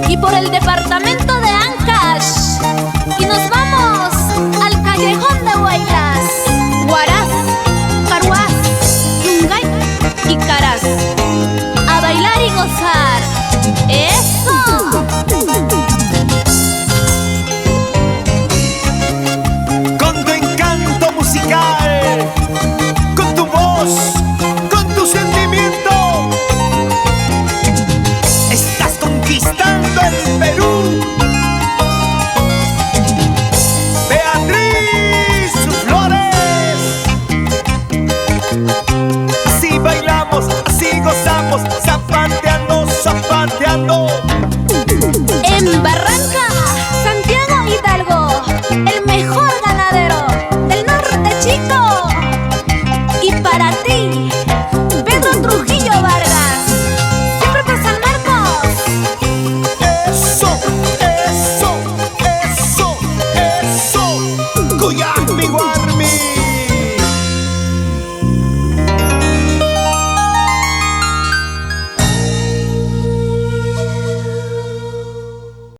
y por el departamento de Ancash. Y nos vamos al callejón de Huaylas, Huaraz, Carhuaz, Yungay y Caraz, a bailar y gozar. ¡Eso! Con tu encanto musical, con tu voz, con tu sentimiento, estás conquistando el Perú. Beatriz Flores. Así bailamos, así gozamos, zapateando, zapateando. En Barranca, Santiago Hidalgo, el mejor ganadero.